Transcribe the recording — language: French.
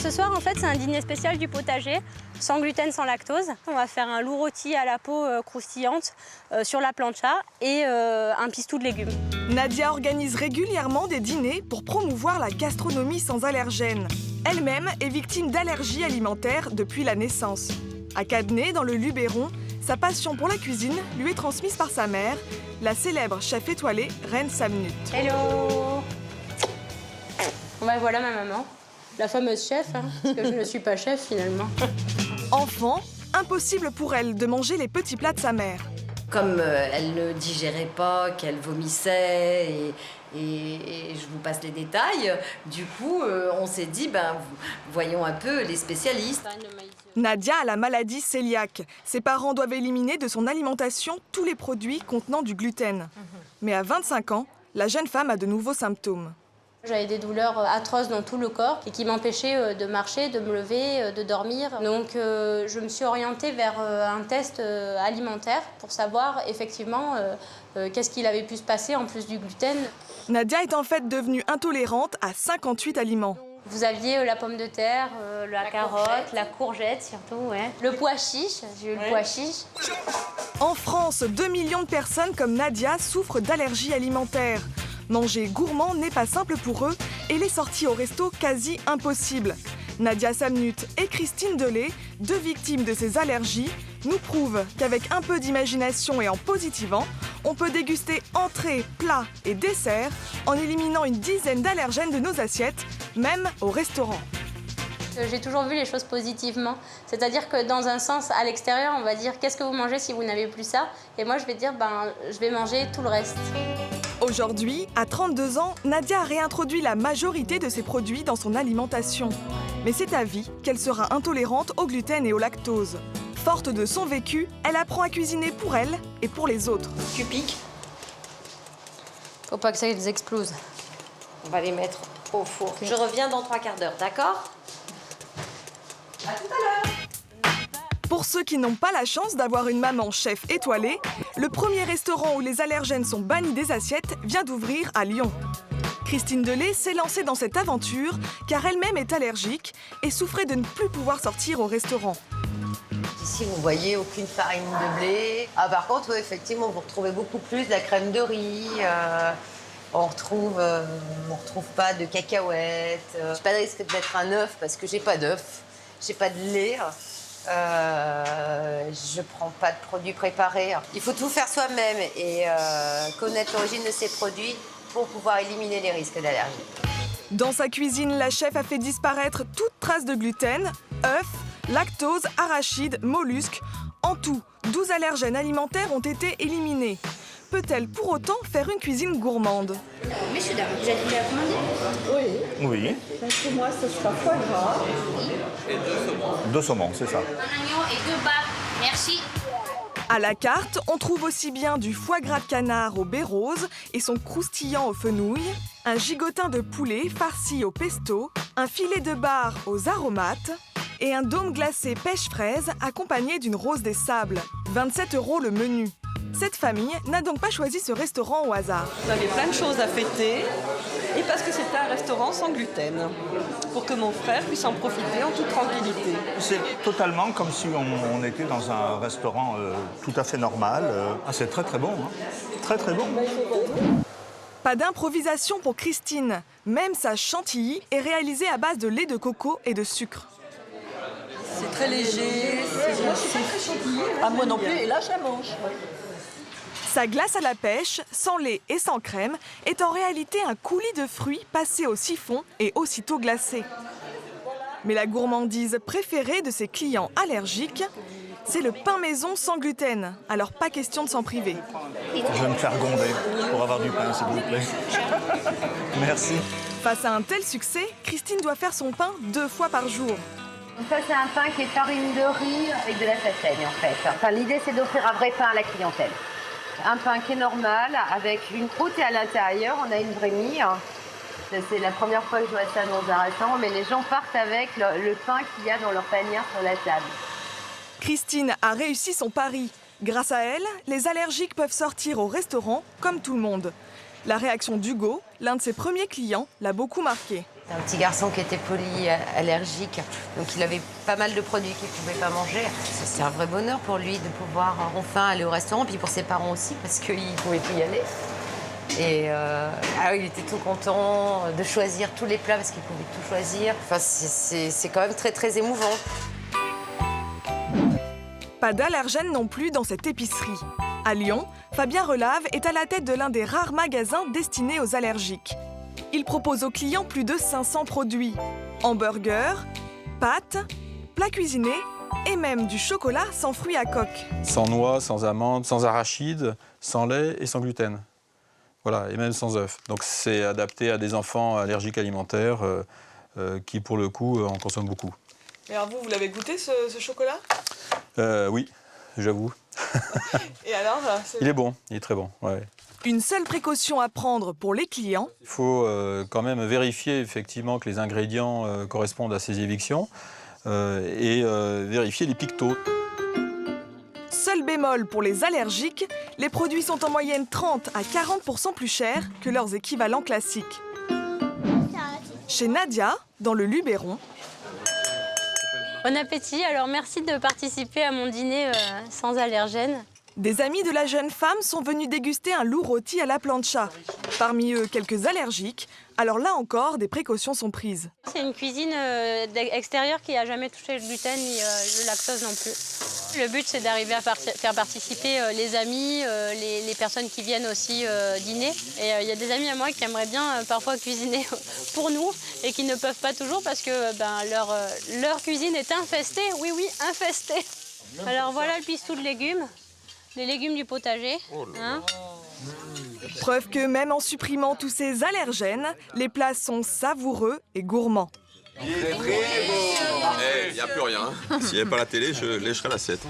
Ce soir, en fait, c'est un dîner spécial du potager, sans gluten, sans lactose. On va faire un loup rôti à la peau croustillante sur la plancha et un pistou de légumes. Nadia organise régulièrement des dîners pour promouvoir la gastronomie sans allergènes. Elle-même est victime d'allergies alimentaires depuis la naissance. À Cadenet, dans le Luberon, sa passion pour la cuisine lui est transmise par sa mère, la célèbre chef étoilée Reine Samnut. Hello! Voilà ma maman, la fameuse chef, parce que je ne suis pas chef finalement. Enfant, impossible pour elle de manger les petits plats de sa mère. Comme elle ne digérait pas, qu'elle vomissait, et je vous passe les détails, du coup, on s'est dit, voyons un peu les spécialistes. Nadia a la maladie cœliaque. Ses parents doivent éliminer de son alimentation tous les produits contenant du gluten. Mais à 25 ans, la jeune femme a de nouveaux symptômes. J'avais des douleurs atroces dans tout le corps et qui m'empêchaient de marcher, de me lever, de dormir. Donc je me suis orientée vers un test alimentaire pour savoir effectivement qu'est-ce qu'il avait pu se passer en plus du gluten. Nadia est en fait devenue intolérante à 58 aliments. Vous aviez la pomme de terre, la carotte, la courgette surtout, ouais. Le pois chiche, j'ai eu le pois chiche. En France, 2 millions de personnes comme Nadia souffrent d'allergies alimentaires. Manger gourmand n'est pas simple pour eux et les sorties au resto quasi impossibles. Nadia Samnut et Christine Delay, deux victimes de ces allergies, nous prouvent qu'avec un peu d'imagination et en positivant, on peut déguster entrées, plats et desserts en éliminant une dizaine d'allergènes de nos assiettes, même au restaurant. J'ai toujours vu les choses positivement. C'est-à-dire que dans un sens, à l'extérieur, on va dire « qu'est-ce que vous mangez si vous n'avez plus ça ?» Et moi, je vais dire « je vais manger tout le reste ». Aujourd'hui, à 32 ans, Nadia a réintroduit la majorité de ses produits dans son alimentation. Mais c'est à vie qu'elle sera intolérante au gluten et au lactose. Forte de son vécu, elle apprend à cuisiner pour elle et pour les autres. Tu piques. Faut pas que ça les explose. On va les mettre au four. Je reviens dans 3 quarts d'heure, d'accord? À tout à l'heure. Pour ceux qui n'ont pas la chance d'avoir une maman chef étoilée, le premier restaurant où les allergènes sont bannis des assiettes vient d'ouvrir à Lyon. Christine Delay s'est lancée dans cette aventure car elle-même est allergique et souffrait de ne plus pouvoir sortir au restaurant. Ici, vous voyez aucune farine de blé. Ah, par contre, oui, effectivement, vous retrouvez beaucoup plus de la crème de riz. On retrouve pas de cacahuètes. J'ai pas de risque de mettre un œuf parce que j'ai pas d'œuf. J'ai pas de lait. Je prends pas de produits préparés. Il faut tout faire soi-même et connaître l'origine de ces produits pour pouvoir éliminer les risques d'allergie. Dans sa cuisine, la chef a fait disparaître toute trace de gluten, œufs, lactose, arachides, mollusques. En tout, 12 allergènes alimentaires ont été éliminés. Peut-elle pour autant faire une cuisine gourmande? Messieurs, dames, vous êtes déjà commandé? Oui. Donc pour moi, ce sera foie gras. Et 2 saumons, c'est ça. Un agneau et 2 bars. Merci. À la carte, on trouve aussi bien du foie gras de canard au baie rose et son croustillant aux fenouilles, un gigotin de poulet farci au pesto, un filet de bar aux aromates et un dôme glacé pêche-fraise accompagné d'une rose des sables. 27 € le menu. Cette famille n'a donc pas choisi ce restaurant au hasard. On avait plein de choses à fêter et parce que c'était un restaurant sans gluten, pour que mon frère puisse en profiter en toute tranquillité. C'est totalement comme si on était dans un restaurant tout à fait normal. C'est très très bon, hein. Très très bon. Pas d'improvisation pour Christine. Même sa chantilly est réalisée à base de lait de coco et de sucre. C'est très léger. Moi, je suis pas très chantilly. Ah, moi non plus, et là, je la mange. Sa glace à la pêche, sans lait et sans crème, est en réalité un coulis de fruits passé au siphon et aussitôt glacé. Mais la gourmandise préférée de ses clients allergiques, c'est le pain maison sans gluten. Alors pas question de s'en priver. Je vais me faire gronder pour avoir du pain, s'il vous plaît. Merci. Face à un tel succès, Christine doit faire son pain 2 fois par jour. Donc ça, c'est un pain qui est farine de riz avec de la châtaigne, en fait. Enfin, l'idée, c'est d'offrir un vrai pain à la clientèle. Un pain qui est normal, avec une croûte et à l'intérieur, on a une vraie mie. C'est la première fois que je vois ça dans un restaurant, mais les gens partent avec le pain qu'il y a dans leur panière sur la table. Christine a réussi son pari. Grâce à elle, les allergiques peuvent sortir au restaurant comme tout le monde. La réaction d'Hugo, l'un de ses premiers clients, l'a beaucoup marqué. Un petit garçon qui était polyallergique, donc il avait pas mal de produits qu'il ne pouvait pas manger. C'est un vrai bonheur pour lui de pouvoir enfin aller au restaurant, puis pour ses parents aussi, parce qu'ils ne pouvaient plus y aller. Et il était tout content de choisir tous les plats parce qu'il pouvait tout choisir. Enfin, c'est quand même très très émouvant. Pas d'allergènes non plus dans cette épicerie. À Lyon, Fabien Relave est à la tête de l'un des rares magasins destinés aux allergiques. Il propose aux clients plus de 500 produits. Hamburgers, pâtes, plats cuisinés et même du chocolat sans fruits à coque. Sans noix, sans amandes, sans arachides, sans lait et sans gluten. Voilà, et même sans œufs. Donc c'est adapté à des enfants allergiques alimentaires qui, pour le coup, en consomment beaucoup. Et alors vous l'avez goûté ce chocolat? Oui, j'avoue. Et alors Il est bon, il est très bon. Ouais. Une seule précaution à prendre pour les clients. Il faut quand même vérifier effectivement que les ingrédients correspondent à ces évictions et vérifier les pictos. Seul bémol pour les allergiques, les produits sont en moyenne 30 à 40% plus chers que leurs équivalents classiques. Chez Nadia, dans le Luberon. Bon appétit, alors merci de participer à mon dîner sans allergènes. Des amis de la jeune femme sont venus déguster un loup rôti à la plancha. Parmi eux, quelques allergiques. Alors là encore, des précautions sont prises. C'est une cuisine extérieure qui n'a jamais touché le gluten ni le lactose non plus. Le but, c'est d'arriver à faire participer les amis, les personnes qui viennent aussi dîner. Et il y a des amis à moi qui aimeraient bien parfois cuisiner pour nous et qui ne peuvent pas toujours parce que leur cuisine est infestée. Oui, infestée. Alors voilà le pistou de légumes. Les légumes du potager. Hein. Preuve que même en supprimant tous ces allergènes, les plats sont savoureux et gourmands. Il n'y a plus rien. S'il n'y avait pas la télé, je lècherais l'assiette.